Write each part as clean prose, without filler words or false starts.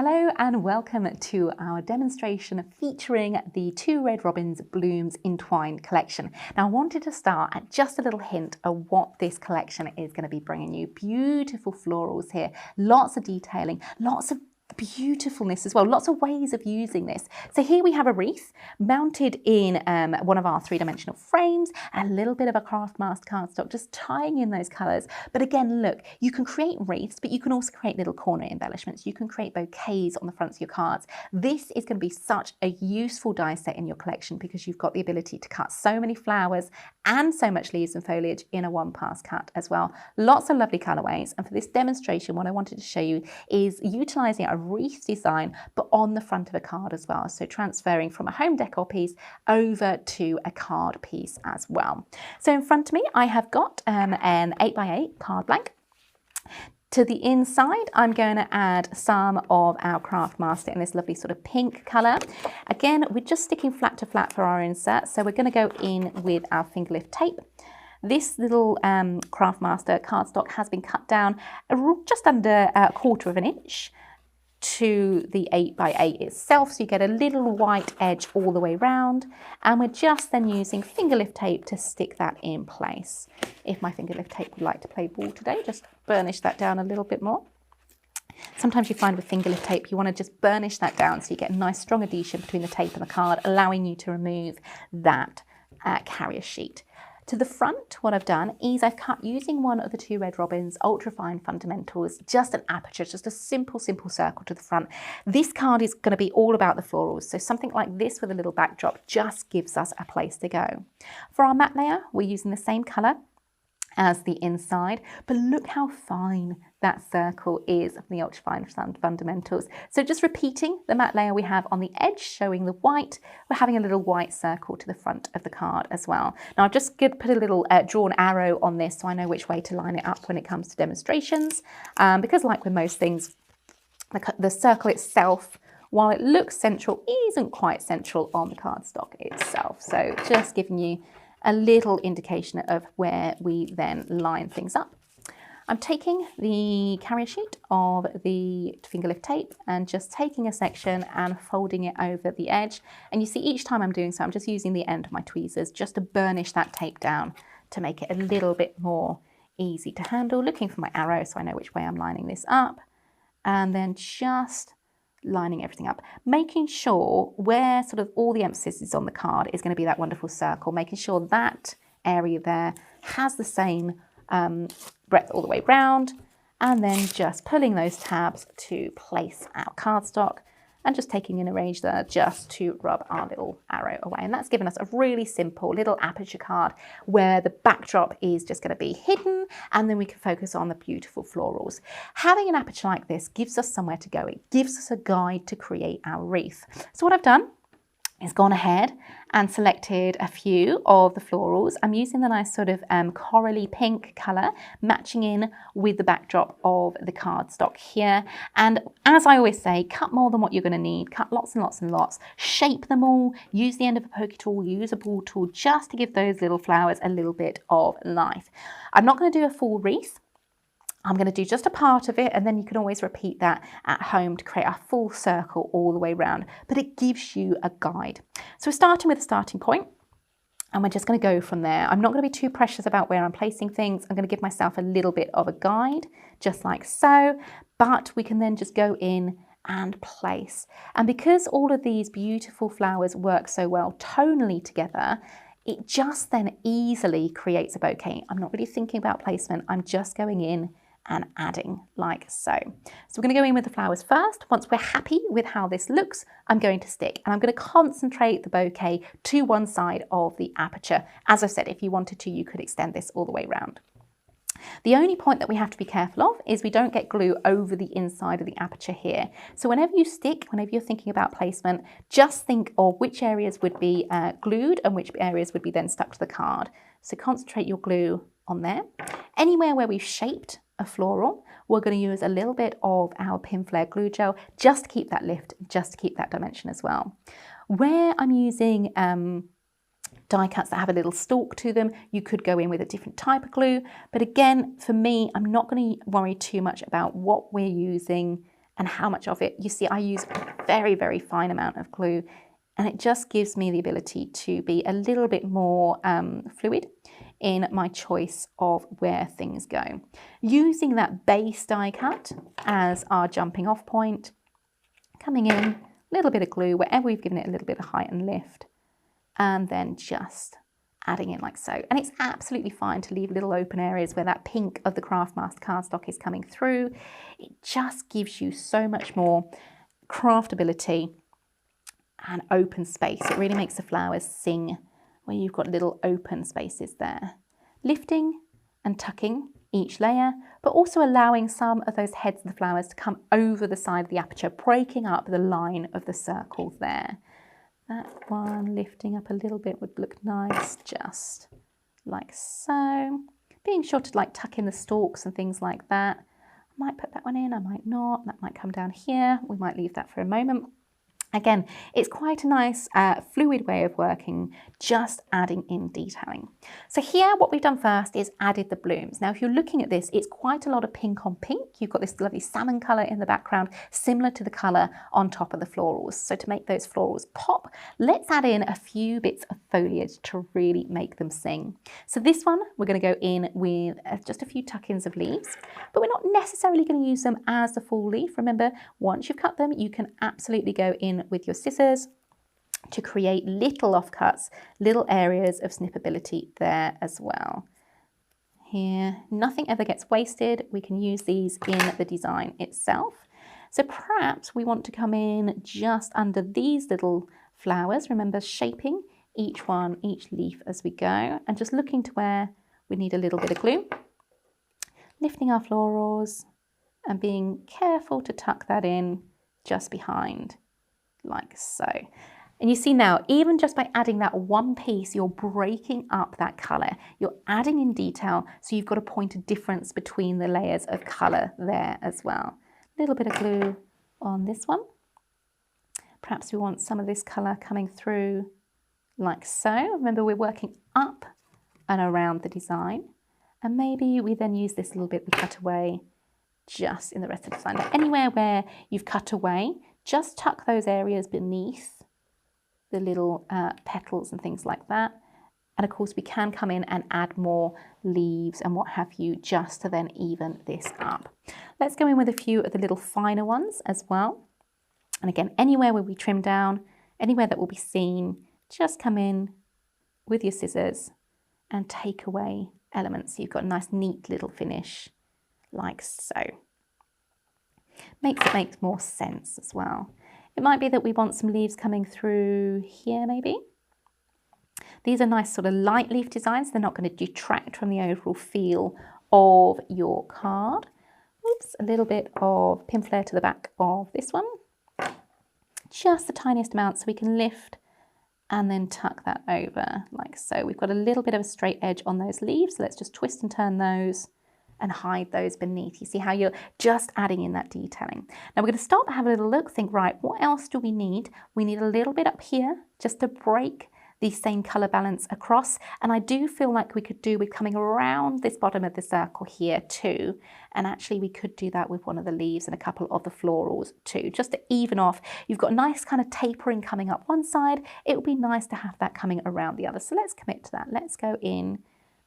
Hello and welcome to our demonstration featuring the Two Red Robins Blooms Entwined collection. Now I wanted to start at just a little hint of what this collection is going to be bringing you. Beautiful florals here, lots of detailing, lots of beautifulness as well, lots of ways of using this. So here we have a wreath mounted in one of our three-dimensional frames, and a little bit of a Craftmaster cardstock just tying in those colours. But again, look, you can create wreaths, but you can also create little corner embellishments. You can create bouquets on the fronts of your cards. This is going to be such a useful die set in your collection because you've got the ability to cut so many flowers and so much leaves and foliage in a one-pass cut as well. Lots of lovely colourways, and for this demonstration what I wanted to show you is utilising a wreath design but on the front of a card as well, so transferring from a home decor piece over to a card piece as well. So in front of me I have got an 8x8 card blank. To the inside, I'm going to add some of our Craftmaster in this lovely sort of pink colour. Again, we're just sticking flat to flat for our insert, so we're going to go in with our finger lift tape. This little Craftmaster cardstock has been cut down just under a quarter of an inch to the 8x8 itself, so you get a little white edge all the way round, and we're just then using finger lift tape to stick that in place. If my finger lift tape would like to play ball today, just burnish that down a little bit more. Sometimes you find with finger lift tape you want to just burnish that down so you get a nice strong adhesion between the tape and the card, allowing you to remove that carrier sheet. To the front, what I've done is I've cut using one of the Two Red Robins Ultra Fine Fundamentals, just an aperture, just a simple circle to the front. This card is going to be all about the florals, so something like this with a little backdrop just gives us a place to go. For our matte layer, we're using the same colour as the inside, but look how fine that circle is of the Ultra Fine Fundamentals. So just repeating the matte layer we have on the edge, showing the white, we're having a little white circle to the front of the card as well. Now I've just put a little drawn arrow on this so I know which way to line it up when it comes to demonstrations, because like with most things, the circle itself, while it looks central, isn't quite central on the cardstock itself. So just giving you a little indication of where we then line things up. I'm taking the carrier sheet of the finger lift tape and just taking a section and folding it over the edge. And you see each time I'm doing so, I'm just using the end of my tweezers just to burnish that tape down to make it a little bit more easy to handle. Looking for my arrow so I know which way I'm lining this up. And then just lining everything up, making sure where sort of all the emphasis is on the card is going to be that wonderful circle, making sure that area there has the same breadth all the way round, and then just pulling those tabs to place our cardstock and just taking an eraser just to rub our little arrow away. And that's given us a really simple little aperture card where the backdrop is just going to be hidden, and then we can focus on the beautiful florals. Having an aperture like this gives us somewhere to go. It gives us a guide to create our wreath. So what I've done is gone ahead and selected a few of the florals. I'm using the nice sort of corally pink colour, matching in with the backdrop of the cardstock here. And as I always say, cut more than what you're going to need, cut lots and lots and lots, shape them all, use the end of a pokey tool, use a ball tool, just to give those little flowers a little bit of life. I'm not going to do a full wreath. I'm going to do just a part of it, and then you can always repeat that at home to create a full circle all the way around, but it gives you a guide. So we're starting with a starting point, and we're just going to go from there. I'm not going to be too precious about where I'm placing things. I'm going to give myself a little bit of a guide, just like so, but we can then just go in and place. And because all of these beautiful flowers work so well tonally together, it just then easily creates a bouquet. I'm not really thinking about placement. I'm just going in and adding like so. So we're going to go in with the flowers first. Once we're happy with how this looks, I'm going to stick, and I'm going to concentrate the bouquet to one side of the aperture. As I said, if you wanted to, you could extend this all the way around. The only point that we have to be careful of is we don't get glue over the inside of the aperture here. So whenever you stick, whenever you're thinking about placement, just think of which areas would be glued and which areas would be then stuck to the card. So concentrate your glue on there. Anywhere where we've shaped a floral, we're going to use a little bit of our pin flare glue gel just to keep that lift, just to keep that dimension as well. Where I'm using die cuts that have a little stalk to them, you could go in with a different type of glue, but again, for me, I'm not going to worry too much about what we're using and how much of it. You see, I use a very, very fine amount of glue, and it just gives me the ability to be a little bit more fluid in my choice of where things go. Using that base die cut as our jumping off point, coming in, a little bit of glue wherever we've given it a little bit of height and lift, and then just adding in like so. And it's absolutely fine to leave little open areas where that pink of the Craftmaster cardstock is coming through. It just gives you so much more craftability and open space. It really makes the flowers sing where you've got little open spaces there. Lifting and tucking each layer, but also allowing some of those heads of the flowers to come over the side of the aperture, breaking up the line of the circles there. That one lifting up a little bit would look nice, just like so. Being sure to like tuck in the stalks and things like that. I might put that one in, I might not. That might come down here. We might leave that for a moment. Again, it's quite a nice fluid way of working, just adding in detailing. So here what we've done first is added the blooms. Now if you're looking at this, it's quite a lot of pink on pink. You've got this lovely salmon colour in the background, similar to the colour on top of the florals. So to make those florals pop, let's add in a few bits of foliage to really make them sing. So this one, we're going to go in with just a few tuck-ins of leaves, but we're not necessarily going to use them as the full leaf. Remember, once you've cut them, you can absolutely go in with your scissors to create little offcuts, little areas of snippability there as well. Here, nothing ever gets wasted. We can use these in the design itself. So perhaps we want to come in just under these little flowers. Remember, shaping each one, each leaf as we go, and just looking to where we need a little bit of glue. Lifting our florals and being careful to tuck that in just behind, like so. And you see now, even just by adding that one piece, you're breaking up that colour. You're adding in detail, so you've got a point of difference between the layers of colour there as well. A little bit of glue on this one. Perhaps we want some of this colour coming through like so. Remember, we're working up and around the design. And maybe we then use this little bit we cut away just in the rest of the design. But anywhere where you've cut away, just tuck those areas beneath the little petals and things like that. And of course we can come in and add more leaves and what have you, just to then even this up. Let's go in with a few of the little finer ones as well. And again, anywhere where we trim down, anywhere that will be seen, just come in with your scissors and take away elements. So you've got a nice neat little finish like so. Makes more sense as well. It might be that we want some leaves coming through here maybe. These are nice sort of light leaf designs. They're not going to detract from the overall feel of your card. Oops, a little bit of pin flare to the back of this one. Just the tiniest amount so we can lift and then tuck that over like so. We've got a little bit of a straight edge on those leaves, so let's just twist and turn those and hide those beneath. You see how you're just adding in that detailing. Now we're going to stop, have a little look, think, right, what else do we need? We need a little bit up here just to break the same colour balance across. And I do feel like we could do with coming around this bottom of the circle here too. And actually we could do that with one of the leaves and a couple of the florals too, just to even off. You've got a nice kind of tapering coming up one side. It would be nice to have that coming around the other. So let's commit to that. Let's go in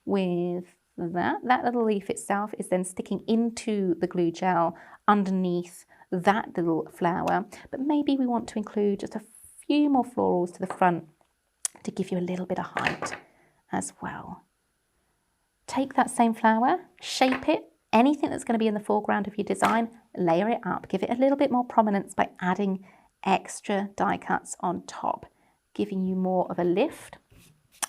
with that. That little leaf itself is then sticking into the glue gel underneath that little flower. But maybe we want to include just a few more florals to the front to give you a little bit of height as well. Take that same flower, shape it, anything that's going to be in the foreground of your design, layer it up, give it a little bit more prominence by adding extra die cuts on top, giving you more of a lift.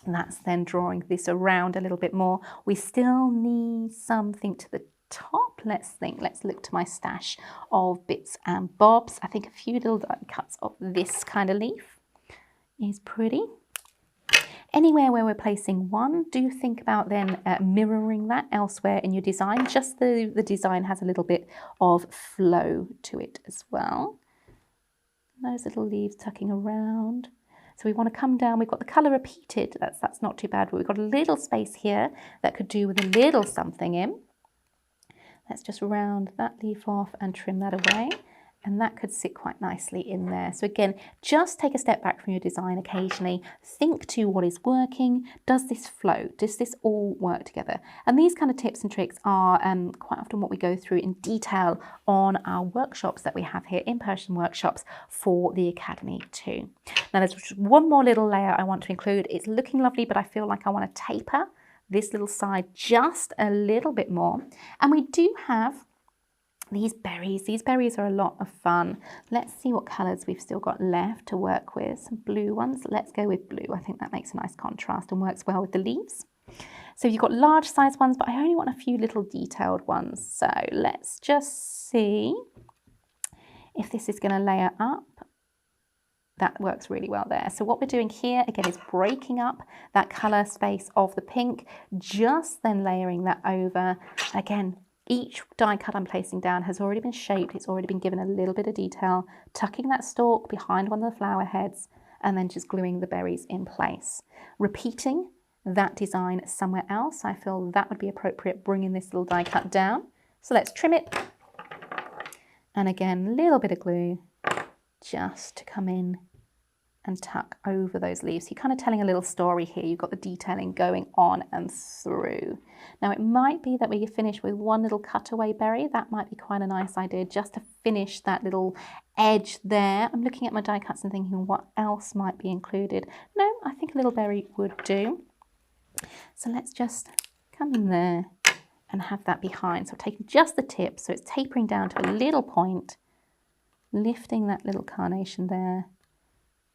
And that's then drawing this around a little bit more. We still need something to the top. Let's think, let's look to my stash of bits and bobs. I think a few little die cuts of this kind of leaf is pretty. Anywhere where we're placing one, do think about then mirroring that elsewhere in your design. Just the design has a little bit of flow to it as well. Those little leaves tucking around. So we want to come down, we've got the colour repeated, that's not too bad, but we've got a little space here that could do with a little something in. Let's just round that leaf off and trim that away. And that could sit quite nicely in there. So again, just take a step back from your design occasionally. Think to what is working. Does this flow? Does this all work together? And these kind of tips and tricks are quite often what we go through in detail on our workshops that we have here, in-person workshops for the Academy too. Now there's just one more little layer I want to include. It's looking lovely, but I feel like I want to taper this little side just a little bit more. And we do have these berries. These berries are a lot of fun. Let's see what colours we've still got left to work with. Some blue ones. Let's go with blue. I think that makes a nice contrast and works well with the leaves. So you've got large size ones, but I only want a few little detailed ones. So let's just see if this is going to layer up. That works really well there. So what we're doing here, again, is breaking up that colour space of the pink, just then layering that over. Again, each die cut I'm placing down has already been shaped. It's already been given a little bit of detail, tucking that stalk behind one of the flower heads, and then just gluing the berries in place. Repeating that design somewhere else, I feel that would be appropriate, bringing this little die cut down. So let's trim it. And again, a little bit of glue just to come in and tuck over those leaves. You're kind of telling a little story here. You've got the detailing going on and through. Now it might be that we finish with one little cutaway berry. That might be quite a nice idea just to finish that little edge there. I'm looking at my die cuts and thinking what else might be included. No, I think a little berry would do. So let's just come in there and have that behind. So I'm taking just the tip, so it's tapering down to a little point, lifting that little carnation there,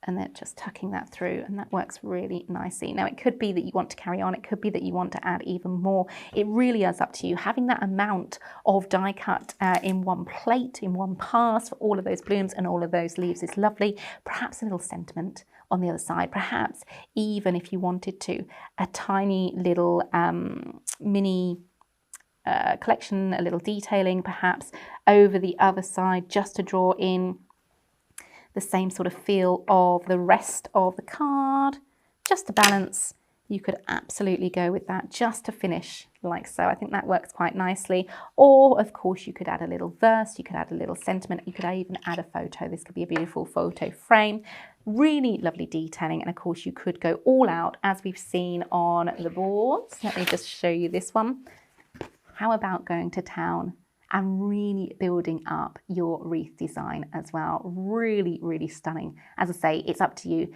and then just tucking that through, and that works really nicely. Now it could be that you want to carry on, it could be that you want to add even more. It really is up to you. Having that amount of die cut in one plate, in one pass for all of those blooms and all of those leaves is lovely. Perhaps a little sentiment on the other side, perhaps even if you wanted to, a tiny little mini collection, a little detailing perhaps over the other side, just to draw in the same sort of feel of the rest of the card, just to balance. You could absolutely go with that just to finish like so. I think that works quite nicely. Or of course you could add a little verse, you could add a little sentiment, you could even add a photo. This could be a beautiful photo frame. Really lovely detailing, and of course you could go all out as we've seen on the boards. Let me just show you this one. How about going to town and really building up your wreath design as well? Really, really stunning. As I say, it's up to you.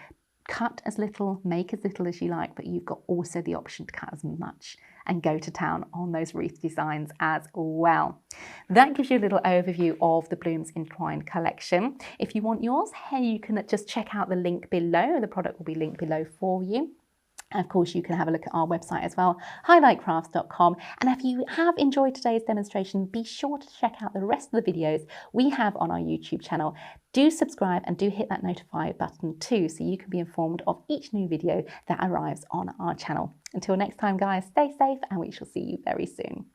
Cut as little, make as little as you like, but you've got also the option to cut as much and go to town on those wreath designs as well. That gives you a little overview of the Blooms Entwined collection. If you want yours, hey, you can just check out the link below. The product will be linked below for you. And of course, you can have a look at our website as well, highlightcrafts.com. And if you have enjoyed today's demonstration, be sure to check out the rest of the videos we have on our YouTube channel. Do subscribe and do hit that notify button too, so you can be informed of each new video that arrives on our channel. Until next time, guys, stay safe and we shall see you very soon.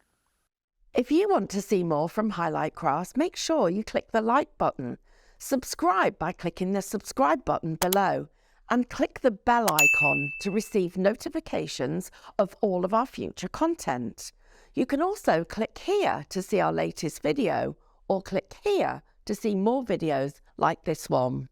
If you want to see more from Highlight Crafts, make sure you click the like button. Subscribe by clicking the subscribe button below, and click the bell icon to receive notifications of all of our future content. You can also click here to see our latest video, or click here to see more videos like this one.